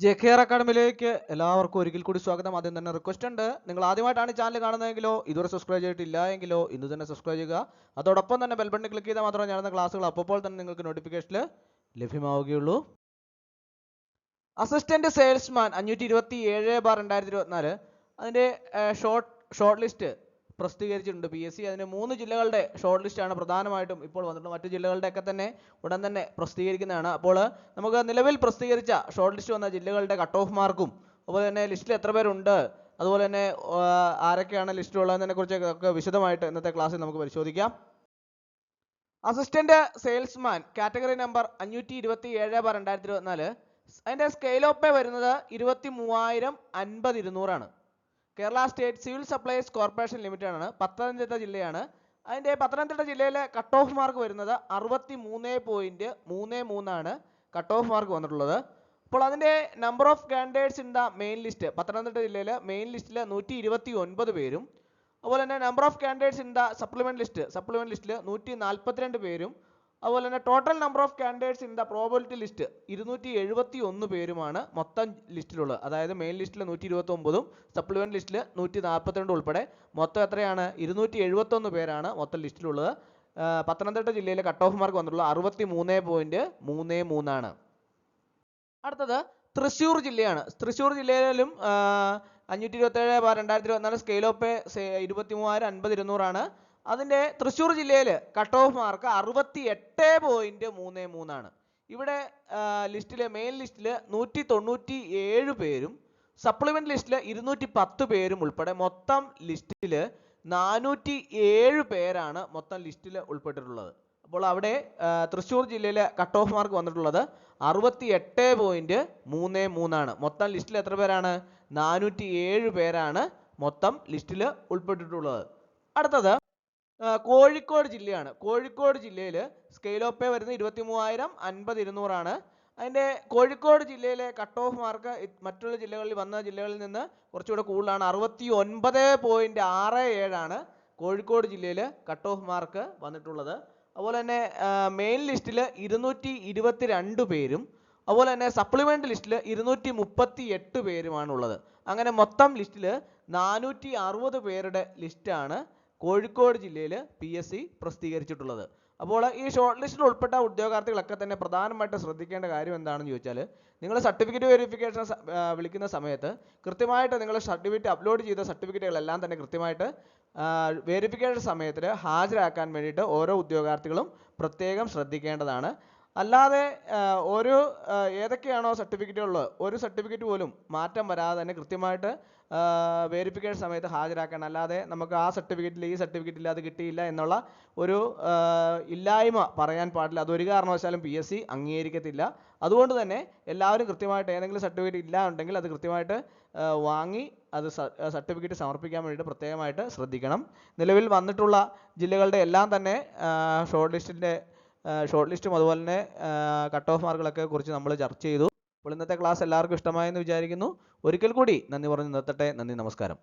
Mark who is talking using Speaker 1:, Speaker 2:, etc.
Speaker 1: JKR അക്കാഡമിയിലേക്ക് എല്ലാവർക്കും ഒരിക്കൽ കൂടി സ്വാഗതം. ആദ്യം തന്നെ റിക്വസ്റ്റ് ഉണ്ട്, നിങ്ങൾ ആദ്യമായിട്ടാണ് ചാനൽ കാണുന്നതെങ്കിലോ ഇതുവരെ സബ്സ്ക്രൈബ് ചെയ്തിട്ടില്ല എങ്കിലോ ഇന്ന് തന്നെ സബ്സ്ക്രൈബ് ചെയ്യുക. അതോടൊപ്പം തന്നെ ബെൽ ബട്ടൺ ക്ലിക്ക് ചെയ്താൽ മാത്രമേ ഞാനുന്ന ക്ലാസ്സുകൾ അപ്പോൾ തന്നെ നിങ്ങൾക്ക് നോട്ടിഫിക്കേഷൻ ലഭ്യമാവുകയുള്ളൂ. അസിസ്റ്റന്റ് സെയിൽസ്മാൻ 527/2024 അതിൻ്റെ ഷോർട്ട് ലിസ്റ്റ് പ്രസിദ്ധീകരിച്ചിട്ടുണ്ട് PSC. അതിന് 3 ജില്ലകളുടെ ഷോർട്ട് ലിസ്റ്റാണ് പ്രധാനമായിട്ടും ഇപ്പോൾ വന്നിട്ടുള്ളത്. മറ്റു ജില്ലകളുടെയൊക്കെ തന്നെ ഉടൻ തന്നെ പ്രസിദ്ധീകരിക്കുന്നതാണ്. അപ്പോൾ നമുക്ക് നിലവിൽ പ്രസിദ്ധീകരിച്ച ഷോർട്ട് ലിസ്റ്റ് വന്ന ജില്ലകളുടെ കട്ട് ഓഫ് മാർക്കും അതുപോലെ തന്നെ ലിസ്റ്റിൽ എത്ര പേരുണ്ട്, അതുപോലെ തന്നെ ആരൊക്കെയാണ് ലിസ്റ്റിലുള്ളതിനെ കുറിച്ചൊക്കെ വിശദമായിട്ട് ഇന്നത്തെ ക്ലാസ്സിൽ നമുക്ക് പരിശോധിക്കാം. അസിസ്റ്റന്റ് സെയിൽസ്മാൻ കാറ്റഗറി നമ്പർ 527/2024 അതിൻ്റെ സ്കെയിൽ ഓഫ് പേ വരുന്നത് 23,000 50,200 ആണ്. Kerala state civil supplies corporation limited ആണ്. പത്തനംതിട്ട ജില്ലയാണ്. അതിൻ്റെ പത്തനംതിട്ട ജില്ലയിലെ കട്ട് ഓഫ് മാർക്ക് വരുന്നത് 63.33 ആണ് കട്ട് ഓഫ് മാർക്ക് വന്നിട്ടുള്ളത്. അപ്പോൾ അതിൻ്റെ number of candidates in the main list, Pathanamthitta ജില്ലയിലെ മെയിൻ ലിസ്റ്റിൽ 129 പേരും, അതുപോലെ തന്നെ number of candidates in the supplement ലിസ്റ്റിൽ 142 പേരും, അതുപോലെ തന്നെ total number of candidates in the probability list 271 പേരുമാണ് മൊത്തം ലിസ്റ്റിലുള്ളത്. അതായത് മെയിൻ ലിസ്റ്റിൽ 129ഉം സപ്ലിമെന്റ് ലിസ്റ്റിൽ 142 ഉൾപ്പെടെ മൊത്തം എത്രയാണ്? 271 പേരാണ് മൊത്തം ലിസ്റ്റിലുള്ളത്. പത്തനംതിട്ട ജില്ലയിലെ കട്ട് ഓഫ് മാർക്ക് വന്നിട്ടുള്ളത് 63.33 ആണ്. അടുത്തത് തൃശ്ശൂർ ജില്ലയാണ്. തൃശ്ശൂർ ജില്ലയിലും 527/2024 സ്കെയിൽ ഓഫ് പേ 23,050,200 ആണ്. അതിൻ്റെ തൃശ്ശൂർ ജില്ലയിൽ കട്ട് ഓഫ് മാർക്ക് 68.33 ആണ്. ഇവിടെ മെയിൻ ലിസ്റ്റിൽ 197 പേരും സപ്ലിമെന്റ് ലിസ്റ്റിൽ 210 പേരും ഉൾപ്പെടെ മൊത്തം ലിസ്റ്റിൽ 407 പേരാണ് മൊത്തം ലിസ്റ്റിൽ ഉൾപ്പെട്ടിട്ടുള്ളത്. അപ്പോൾ അവിടെ തൃശ്ശൂർ ജില്ലയിലെ കട്ട് ഓഫ് മാർക്ക് വന്നിട്ടുള്ളത് 68.33 ആണ്. മൊത്തം ലിസ്റ്റിൽ എത്ര പേരാണ്? 407 പേരാണ് മൊത്തം ലിസ്റ്റിൽ ഉൾപ്പെട്ടിട്ടുള്ളത്. അടുത്തത് കോഴിക്കോട് ജില്ലയാണ്. കോഴിക്കോട് ജില്ലയിൽ സ്കെയിൽ ഓഫ് പേ വരുന്നത് 23,050,200 ആണ്. അതിൻ്റെ കോഴിക്കോട് ജില്ലയിലെ കട്ട് ഓഫ് മാർക്ക് മറ്റുള്ള ജില്ലകളിൽ വന്ന ജില്ലകളിൽ നിന്ന് കുറച്ചുകൂടെ കൂടുതലാണ്. 69.67 ആണ് കോഴിക്കോട് ജില്ലയിൽ കട്ട് ഓഫ് മാർക്ക് വന്നിട്ടുള്ളത്. അതുപോലെ തന്നെ മെയിൻ ലിസ്റ്റിൽ 222 പേരും, അതുപോലെ തന്നെ സപ്ലിമെന്റ് ലിസ്റ്റിൽ 238 പേരുമാണ് ഉള്ളത്. അങ്ങനെ മൊത്തം ലിസ്റ്റിൽ 460 പേരുടെ ലിസ്റ്റാണ് കോഴിക്കോട് ജില്ലയിൽ PSC പ്രസിദ്ധീകരിച്ചിട്ടുള്ളത്. അപ്പോൾ ഈ ഷോർട്ട് ലിസ്റ്റിൽ ഉൾപ്പെട്ട ഉദ്യോഗാർത്ഥികളൊക്കെ തന്നെ പ്രധാനമായിട്ട് ശ്രദ്ധിക്കേണ്ട കാര്യം എന്താണെന്ന് ചോദിച്ചാൽ, നിങ്ങൾ സർട്ടിഫിക്കറ്റ് വെരിഫിക്കേഷൻ വിളിക്കുന്ന സമയത്ത് കൃത്യമായിട്ട് നിങ്ങൾ സർട്ടിഫിക്കറ്റ് അപ്ലോഡ് ചെയ്ത സർട്ടിഫിക്കറ്റുകളെല്ലാം തന്നെ കൃത്യമായിട്ട് വെരിഫിക്കേഷൻ സമയത്തിൽ ഹാജരാക്കാൻ വേണ്ടിയിട്ട് ഓരോ ഉദ്യോഗാർത്ഥികളും പ്രത്യേകം ശ്രദ്ധിക്കേണ്ടതാണ്. അല്ലാതെ ഏതൊക്കെയാണോ സർട്ടിഫിക്കറ്റുകളുള്ളത് ഒരു സർട്ടിഫിക്കറ്റ് പോലും മാറ്റം വരാതെ തന്നെ കൃത്യമായിട്ട് വെരിഫിക്കേഷൻ സമയത്ത് ഹാജരാക്കാൻ. അല്ലാതെ നമുക്ക് ആ സർട്ടിഫിക്കറ്റിൽ ഈ സർട്ടിഫിക്കറ്റിൽ അത് കിട്ടിയില്ല എന്നുള്ള ഒരു ഇല്ലായ്മ പറയാൻ പാടില്ല. അതൊരു കാരണവശാലും PSC അംഗീകരിക്കത്തില്ല. അതുകൊണ്ട് തന്നെ എല്ലാവരും കൃത്യമായിട്ട് ഏതെങ്കിലും സർട്ടിഫിക്കറ്റ് ഇല്ല ഉണ്ടെങ്കിൽ അത് കൃത്യമായിട്ട് വാങ്ങി അത് സർട്ടിഫിക്കറ്റ് സമർപ്പിക്കാൻ വേണ്ടിയിട്ട് പ്രത്യേകമായിട്ട് ശ്രദ്ധിക്കണം. നിലവിൽ വന്നിട്ടുള്ള ജില്ലകളുടെ എല്ലാം തന്നെ ഷോർട്ട് ലിസ്റ്റും അതുപോലെ തന്നെ കട്ട് ഓഫ് മാർക്കുകളൊക്കെ കുറിച്ച് നമ്മൾ ചർച്ച ചെയ്തു. അപ്പോൾ ഇന്നത്തെ ക്ലാസ് എല്ലാവർക്കും ഇഷ്ടമായെന്ന് വിചാരിക്കുന്നു. ഒരിക്കൽ കൂടി നന്ദി പറഞ്ഞ് നിർത്തട്ടെ. നന്ദി, നമസ്കാരം.